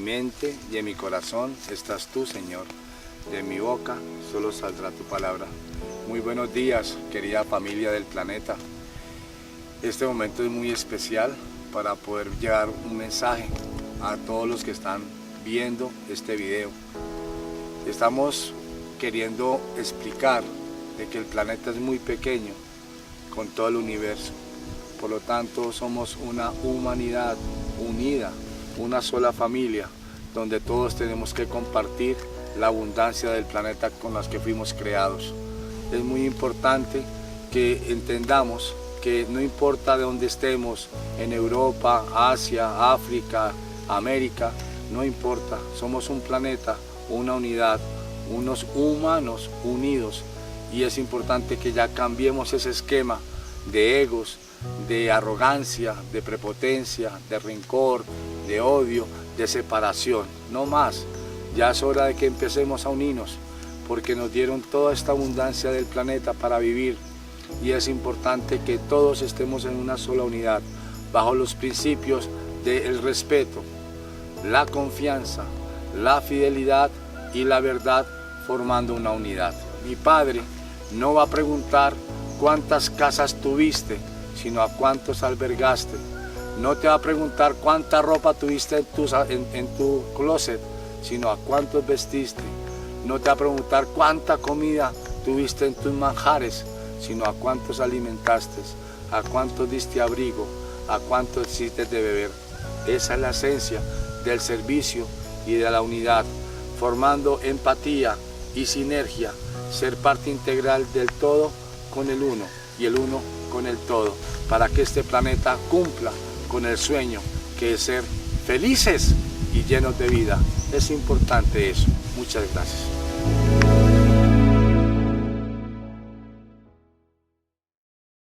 mente y en mi corazón estás tú, Señor. De mi boca solo saldrá tu palabra. Muy buenos días, querida familia del planeta. Este momento es muy especial para poder llevar un mensaje a todos los que están viendo este video. Estamos queriendo explicar de que el planeta es muy pequeño con todo el universo. Por lo tanto, somos una humanidad unida, una sola familia, donde todos tenemos que compartir la abundancia del planeta con las que fuimos creados. Es muy importante que entendamos que no importa de dónde estemos, en Europa, Asia, África, América, no importa, somos un planeta, una unidad, unos humanos unidos, y es importante que ya cambiemos ese esquema de egos, de arrogancia, de prepotencia, de rencor, de odio, de separación. No más, ya es hora de que empecemos a unirnos, porque nos dieron toda esta abundancia del planeta para vivir, y es importante que todos estemos en una sola unidad, bajo los principios del respeto, la confianza, la fidelidad y la verdad, formando una unidad. Mi Padre no va a preguntar cuántas casas tuviste, sino a cuántos albergaste. No te va a preguntar cuánta ropa tuviste en tu closet, sino a cuántos vestiste. No te va a preguntar cuánta comida tuviste en tus manjares, sino a cuántos alimentaste, a cuántos diste abrigo, a cuántos hiciste de beber. Esa es la esencia del servicio y de la unidad, formando empatía y sinergia, ser parte integral del todo con el uno y el uno con el todo, para que este planeta cumpla con el sueño que es ser felices y llenos de vida. Es importante eso. Muchas gracias.